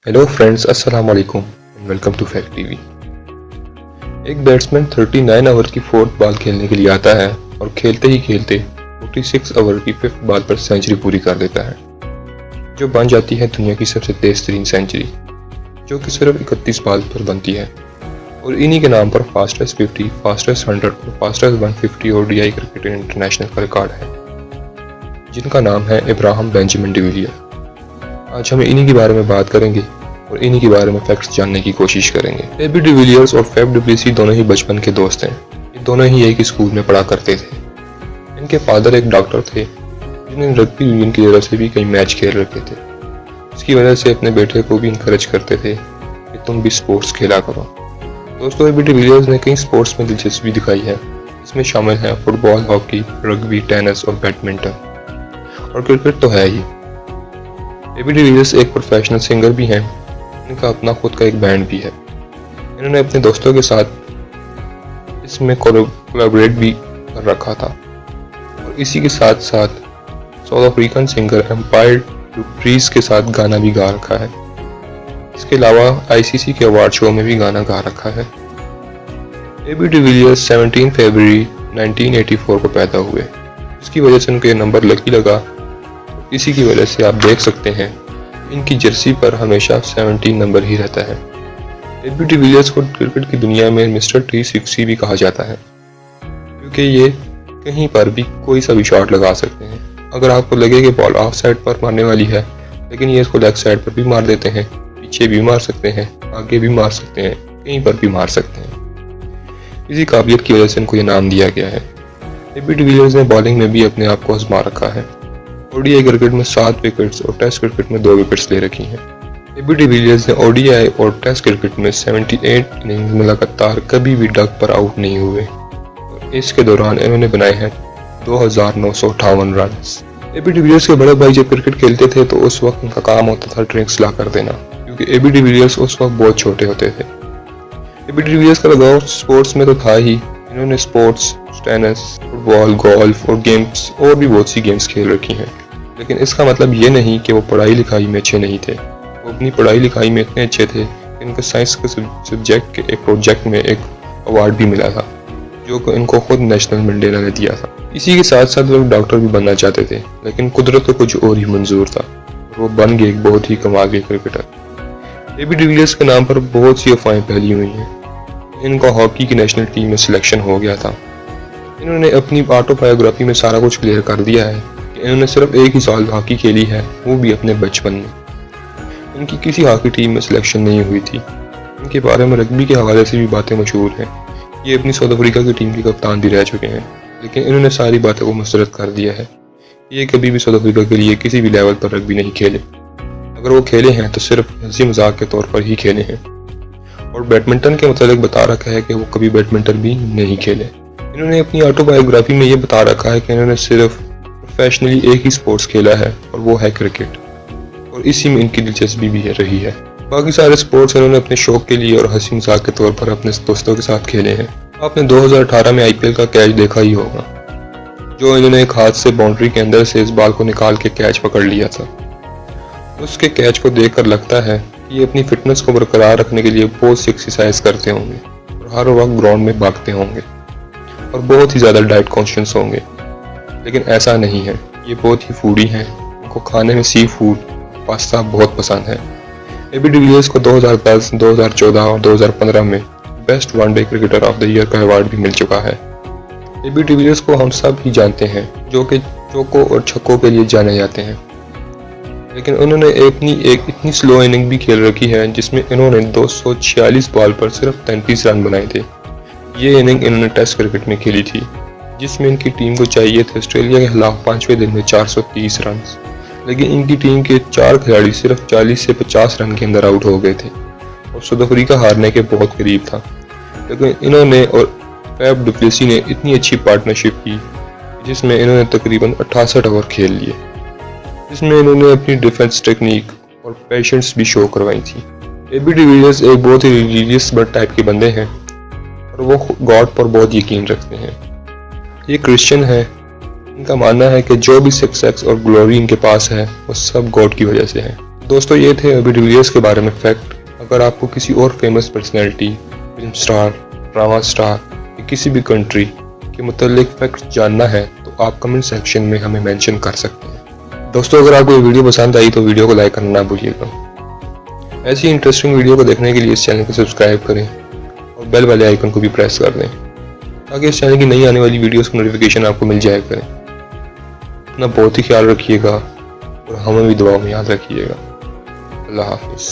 Hello friends, अस्सलाम वालेकुम and welcome to fact TV. एक बैट्समैन 39 ओवर की फोर्थ बॉल खेलने के लिए आता है और खेलते ही खेलते 46 ओवर की फिफ्थ बॉल पर सेंचुरी पूरी कर देता है, जो बन जाती है दुनिया की सबसे तेज तरीन सेंचुरी, जो कि सिर्फ 31 बॉल पर बनती है। और इन्हीं के नाम पर फास्टेस्ट 50, फास्टेस्ट 100 और फास्टेस्ट 150 ODI क्रिकेट इंटरनेशनल का रिकॉर्ड है, जिनका नाम है इब्राहिम बेंजामिन डिविलियर। आज हम इन्हीं के बारे में बात करेंगे और इन्हीं के बारे में फैक्ट्स जानने की कोशिश करेंगे। एबी डिविलियर्स और फैफ डु प्लेसी दोनों ही बचपन के दोस्त हैं। ये दोनों ही एक ही स्कूल में पढ़ा करते थे। इनके फादर एक डॉक्टर थे, जिन्हें रग्बी यूनियन की तरफ से भी कई मैच खेल रखे थे। इसकी वजह से अपने बेटे को भी इनकरेज करते थे कि तुम भी स्पोर्ट्स खेला करो। दोस्तों, एबी डिविलियर्स ने कई स्पोर्ट्स में दिलचस्पी दिखाई है। इसमें शामिल है फुटबॉल, हॉकी, रग्बी, टेनिस और बैडमिंटन, और क्रिकेट तो है ही। एबी डिविलियर्स एक प्रोफेशनल सिंगर भी हैं। इनका अपना खुद का एक बैंड भी है। इन्होंने अपने दोस्तों के साथ इसमें कोलैबोरेट भी कर रखा था। और इसी के साथ साथ South African singer Empire du Plessis के साथ गाना भी गा रखा है। इसके अलावा ICC के अवार्ड शो में भी गाना गा रखा है। एबी डिविलियर्स 17 फरवरी 1984 को पैदा हुए। इसकी वजह से उनके नंबर लकी लगा। इसी की वजह से आप देख सकते हैं इनकी जर्सी पर हमेशा 17 नंबर ही रहता है। एबी डिविलियर्स को क्रिकेट की दुनिया में मिस्टर 360 भी कहा जाता है, क्योंकि ये कहीं पर भी कोई सा भी शॉट लगा सकते हैं। अगर आपको लगे कि बॉल ऑफ साइड पर मारने वाली है, लेकिन ये इसको लेग साइड पर भी मार देते हैं, पीछे भी मार सकते हैं, आगे भी मार सकते हैं, कहीं पर भी मार सकते हैं। इसी काबिलियत की वजह से इनको ये नाम दिया गया है। एबी डिविलियर्स ने बॉलिंग में भी अपने आप को आजमा रखा है। ODI क्रिकेट में 7 विकेट्स और टेस्ट क्रिकेट में 2 विकेट्स ले रखी हैं। एबी डिविलियर्स ने ODI और टेस्ट क्रिकेट में 78 इनिंग्स में लगातार कभी भी डक पर आउट नहीं हुए, और इसके दौरान इन्होंने बनाए हैं 2958 रन। एबी डिविलियर्स के बड़े भाई जब क्रिकेट खेलते थे तो उस वक्त उनका काम होता था ट्रिक्स ला कर देना, क्योंकि एबी डिविलियर्स उस वक्त बहुत छोटे होते थे। एबी डिविलियर्स का लगाव स्पोर्ट्स में तो था ही। इन्होंने स्पोर्ट्स, टेनिस, फुटबॉल, गोल्फ और गेम्स और भी बहुत सी गेम्स खेल रखी हैं। लेकिन इसका मतलब ये नहीं कि वो पढ़ाई लिखाई में अच्छे नहीं थे। वो अपनी पढ़ाई लिखाई में इतने अच्छे थे कि इनको साइंस के सब्जेक्ट के एक प्रोजेक्ट में एक अवार्ड भी मिला था, जो कि इनको खुद नेशनल मंडेला ने दिया था। इसी के साथ साथ लोग डॉक्टर भी बनना चाहते थे, लेकिन कुदरत को कुछ और ही मंजूर था। वो बन गए एक बहुत ही कमाल के क्रिकेटर। एबी डिविलियर्स के नाम पर बहुत सी अफवाहें फैली हुई हैं। इनका हॉकी की नेशनल टीम में सिलेक्शन हो गया था। इन्होंने अपनी ऑटोबायोग्राफी में सारा कुछ क्लियर कर दिया है कि इन्होंने सिर्फ एक ही साल हॉकी खेली है, वो भी अपने बचपन में। इनकी किसी हॉकी टीम में सिलेक्शन नहीं हुई थी। इनके बारे में रग्बी के हवाले से भी बातें मशहूर हैं। ये अपनी साउथ अफ्रीका की टीम के कप्तान भी रह चुके हैं, लेकिन इन्होंने सारी बातों को मुस्तरद कर दिया है। ये कभी भी साउथ अफ्रीका के लिए किसी भी लेवल पर रग्बी नहीं खेले। अगर वो खेले हैं तो सिर्फ हंसी मजाक के तौर पर ही खेले हैं। और बैडमिंटन के मतलब बता रखा है कि वो कभी बैडमिंटन भी नहीं खेले। इन्होंने अपनी ऑटोबायोग्राफी में ये बता रखा है कि इन्होंने सिर्फ प्रोफेशनली एक ही स्पोर्ट्स खेला है, और वो है क्रिकेट, और इसी में इनकी दिलचस्पी भी रही है। बाकी सारे स्पोर्ट्स इन्होंने अपने शौक के लिए और हंसी मजाक के तौर पर अपने दोस्तों के साथ खेले हैं। आपने 2018 में IPL का कैच देखा ही होगा, जो इन्होंने एक हाथ से बाउंड्री के अंदर से इस बॉल को निकाल के कैच पकड़ लिया था। उसके कैच को देखकर लगता है कि ये अपनी फिटनेस को बरकरार रखने के लिए बहुत सी एक्सरसाइज करते होंगे, और हर वक्त ग्राउंड में भागते होंगे, और बहुत ही ज़्यादा डाइट कॉन्शियस होंगे। लेकिन ऐसा नहीं है। ये बहुत ही फूडी हैं। उनको खाने में सी फूड, पास्ता बहुत पसंद है। एबी डिविलियर्स को 2010, 2014 और 2015 में best one day cricketer of the year का अवार्ड भी मिल चुका है। एबी डिविलियर्स को हम सब ही जानते हैं, जो कि चौकों और छक्कों के लिए जाने जाते हैं। लेकिन उन्होंने अपनी एक इतनी स्लो इनिंग भी खेल रखी है, जिसमें इन्होंने 246 बॉल पर सिर्फ 33 रन बनाए थे। ये इनिंग इन्होंने टेस्ट क्रिकेट में खेली थी, जिसमें इनकी टीम को चाहिए थे ऑस्ट्रेलिया के खिलाफ 5वें दिन में 430 रन। लेकिन इनकी टीम के 4 खिलाड़ी सिर्फ 40 से 50 रन के अंदर आउट हो गए थे, और साउथ अफ्रीका हारने के बहुत करीब था। लेकिन इन्होंने और फैफ डु प्लेसी ने इतनी अच्छी पार्टनरशिप की, जिसमें इन्होंने तकरीबन 68 ओवर खेल लिए, जिसमें इन्होंने अपनी डिफेंस टेक्निक और पेशेंस भी शो करवाई थी। एबी डिविलियर्स एक बहुत ही रिलीजियस टाइप के बंदे हैं, और वो गॉड पर बहुत यकीन रखते हैं। ये क्रिश्चियन है। इनका मानना है कि जो भी सक्सेस और ग्लोरी इनके पास है वो सब गॉड की वजह से है। दोस्तों ये थे अभी डिविलियर्स के बारे में फैक्ट। अगर आपको किसी और famous personality, film star, drama star या किसी भी कंट्री के मुतालिक फैक्ट जानना है तो आप कमेंट सेक्शन में हमें मेंशन कर सकते हैं। दोस्तों अगर आपको ये वीडियो पसंद आई तो वीडियो को लाइक करना ना भूलिएगा। ऐसी इंटरेस्टिंग वीडियो को देखने के लिए इस चैनल को सब्सक्राइब करें और बेल वाले आइकन को भी प्रेस कर दें ताकि इस चैनल की नई आने वाली वीडियोस की नोटिफिकेशन आपको मिल जाया करें। अपना बहुत ही ख्याल रखिएगा और हमें भी दुआओं में याद रखिएगा। अल्लाह हाफिज़।